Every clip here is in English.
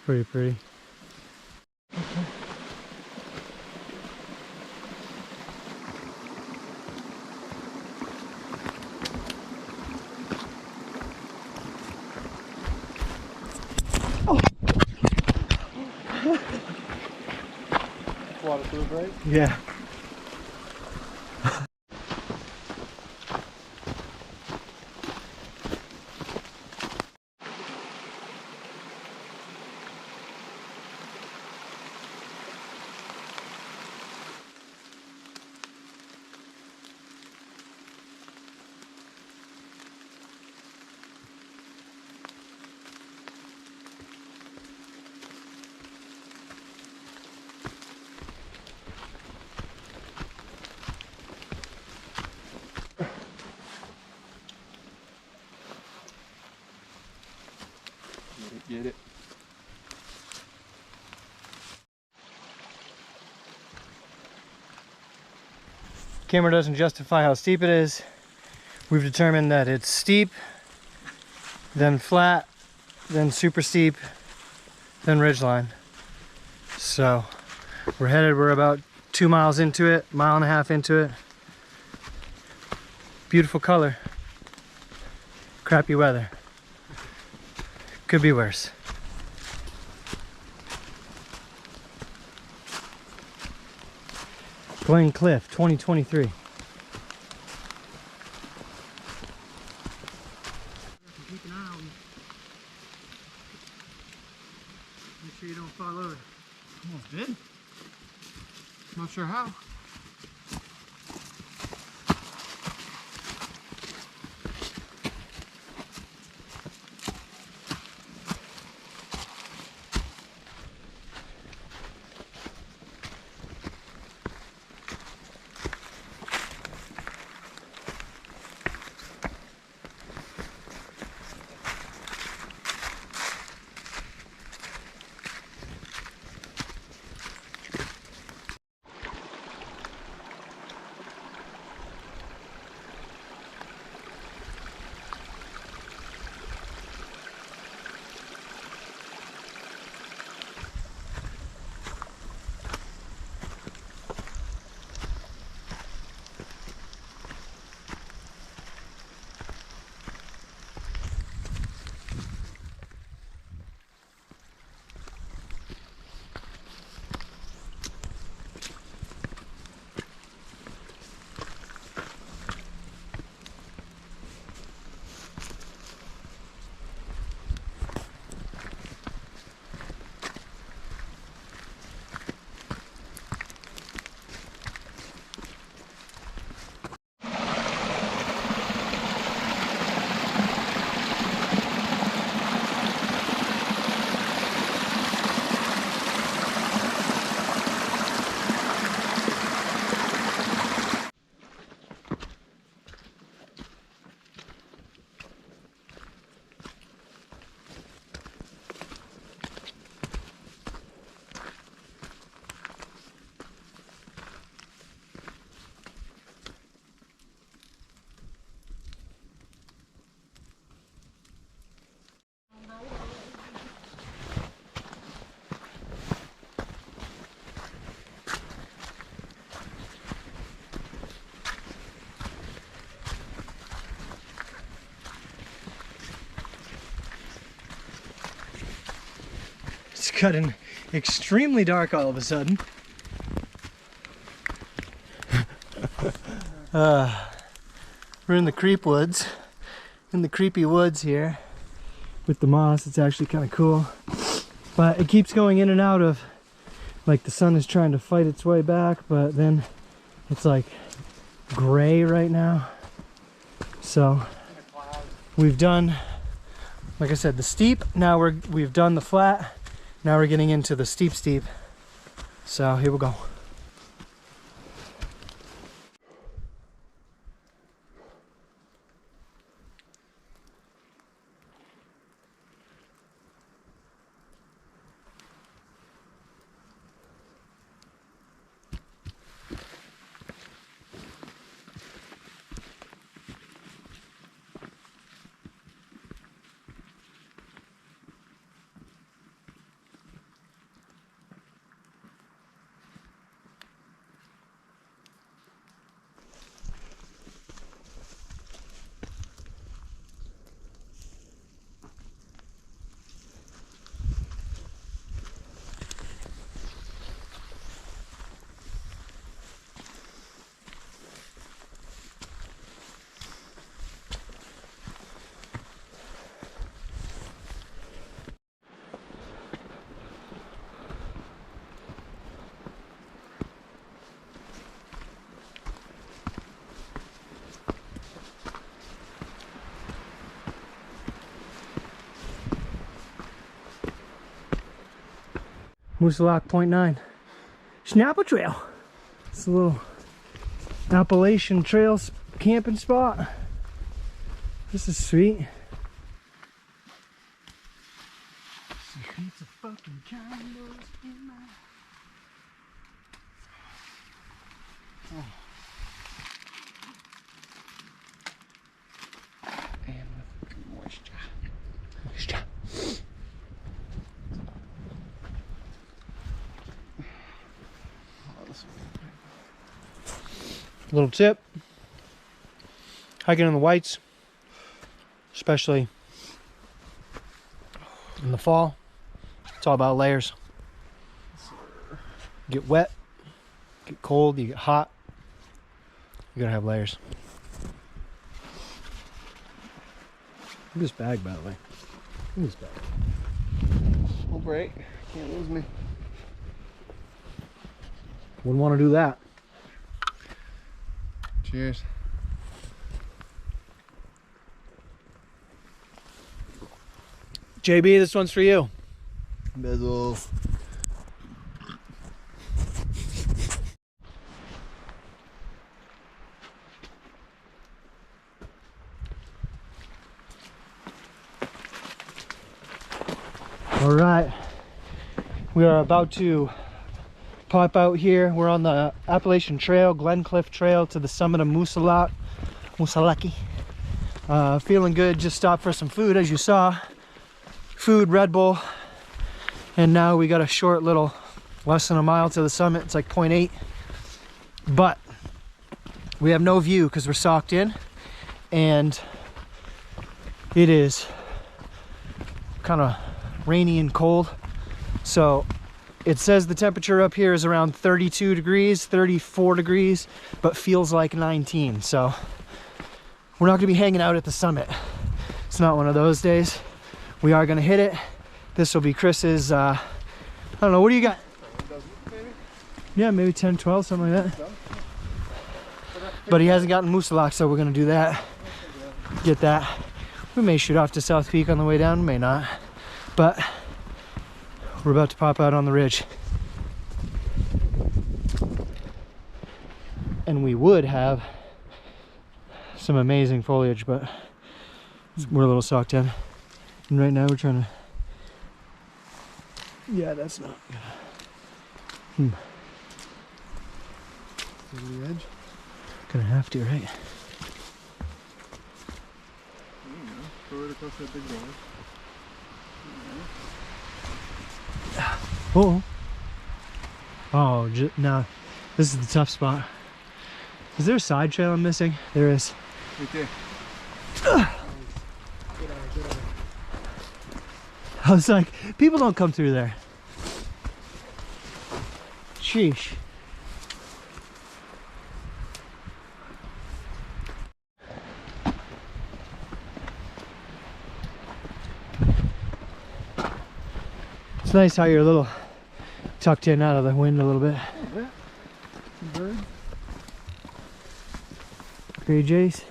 pretty pretty. Waterproof, right? Yeah. Get it. Camera doesn't justify how steep it is. We've determined that it's steep, then flat, then super steep, then ridgeline. So we're about 2 miles into it, mile and a half into it. Beautiful color. Crappy weather. Could be worse. Glen Cliff 2023. Keep an eye on me. Make sure you don't fall over. Almost did. Not sure how. It's gotten extremely dark all of a sudden. We're in the creep woods, in the creepy woods here with the moss. It's actually kind of cool, but it keeps going in and out of, like, the sun is trying to fight its way back, but then it's like gray right now. So we've done, like I said, the steep. Now we've done the flat. Now we're getting into the steep. So here we go. Moosilauke .9. Schnapper Trail. It's a little Appalachian Trail camping spot. This is sweet. It's a fucking candles in my... Oh. And with moisture. Moisture. Little tip. Hiking in the whites, especially in the fall, it's all about layers. Get wet, get cold, you get hot. You gotta have layers. Look at this bag, by the way. Look at this bag. Full break. Can't lose me. Wouldn't want to do that. Cheers. JB, this one's for you. Bezel. All right, we are about to pop out here. We're on the Appalachian Trail, Glencliff Trail, to the summit of Moosilauke. Feeling good, just stopped for some food, as you saw. Food, Red Bull, and now we got a short little, less than a mile to the summit. It's like 0.8, but we have no view because we're socked in, and it is kind of rainy and cold. So it says the temperature up here is around 32 degrees, 34 degrees, but feels like 19. So we're not gonna be hanging out at the summit. It's not one of those days. We are gonna hit it. This will be Chris's, I don't know, what do you got? Yeah, maybe 10, 12, something like that. But he hasn't gotten Moosilauke, so we're gonna do that. Get that. We may shoot off to South Peak on the way down, may not. But we're about to pop out on the ridge. And we would have some amazing foliage, but we're a little socked in. And right now we're trying to... Yeah, that's not good. To the edge. Gonna have to, right? Throw it across that big rock. Oh. Oh, no. This is the tough spot. Is there a side trail I'm missing? There is. Right there. Good eye. I was like, people don't come through there. Sheesh. It's nice how you're a little tucked in out of the wind a little bit. Bird. Gray jays.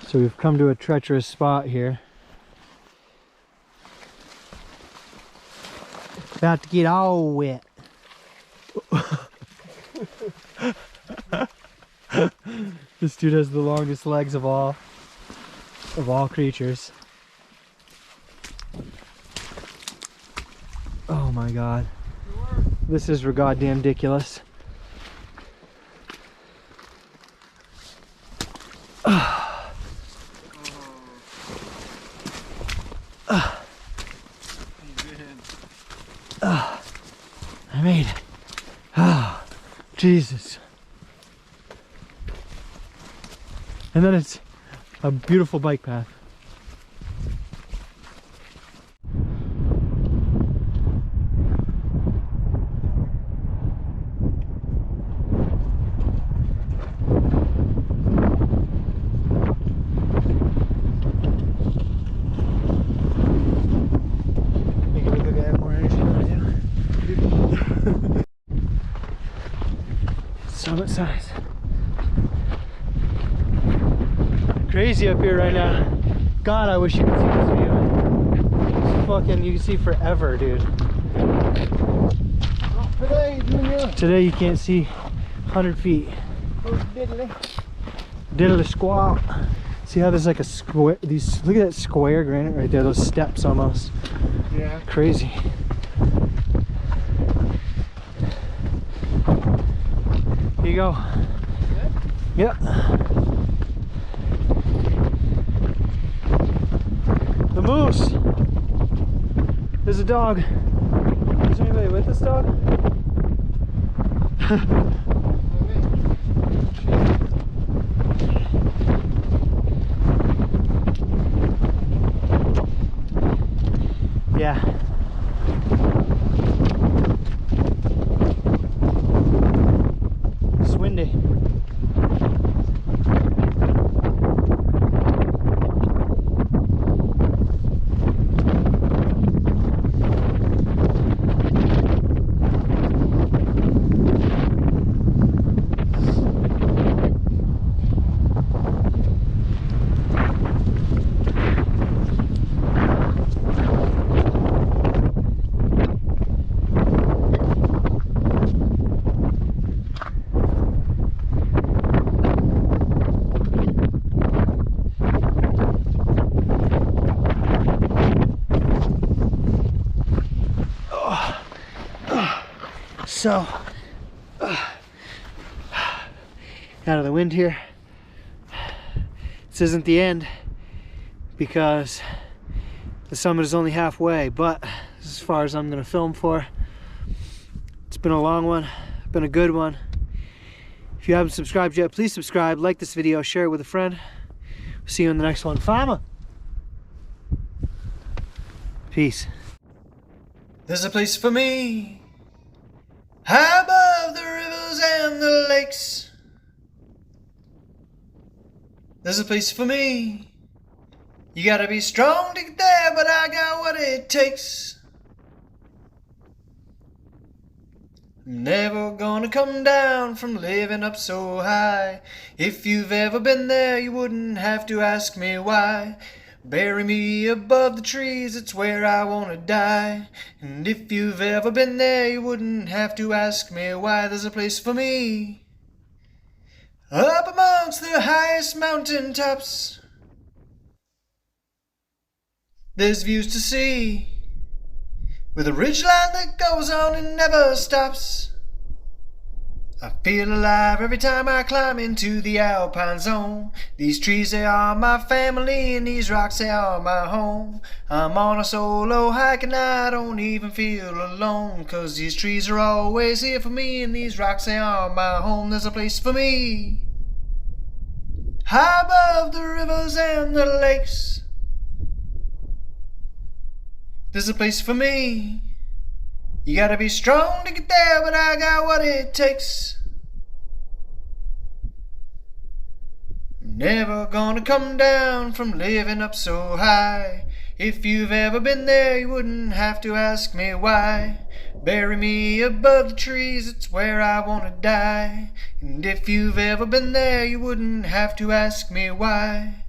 So we've come to a treacherous spot here. About to get all wet. This dude has the longest legs of all creatures. Oh my god. This is goddamn ridiculous. I made it. Oh, Jesus. And then it's a beautiful bike path. Make it look like I have more energy than I do. Summit size. crazy up here right now. God, I wish you could see this view. It's fucking, you can see forever, dude. Today you can't see 100 feet. Diddly squat. See how there's like a square, look at that square granite right there, those steps almost. Yeah. Crazy. Here you go. Yep. The moose. There's a dog. Is there anybody with this dog? Yeah. It's windy. So, out of the wind here. This isn't the end because the summit is only halfway, but this is as far as I'm going to film for. It's been a long one, been a good one. If you haven't subscribed yet, please subscribe, like this video, share it with a friend. See you in the next one. Farmer! Peace. There's a place for me high above the rivers and the lakes. There's a place for me. You gotta be strong to get there, but I got what it takes. I'm never gonna come down from living up so high. If you've ever been there, you wouldn't have to ask me why. Bury me above the trees, it's where I wanna die. And if you've ever been there, you wouldn't have to ask me why. There's a place for me up amongst the highest mountain tops. There's views to see with a ridgeline that goes on and never stops. I feel alive every time I climb into the alpine zone. These trees, they are my family, and these rocks, they are my home. I'm on a solo hike and I don't even feel alone, 'cause these trees are always here for me, and these rocks, they are my home. There's a place for me high above the rivers and the lakes. There's a place for me. You gotta be strong to get there, but I got what it takes. I'm never gonna come down from living up so high. If you've ever been there, you wouldn't have to ask me why. Bury me above the trees, it's where I wanna die. And if you've ever been there, you wouldn't have to ask me why.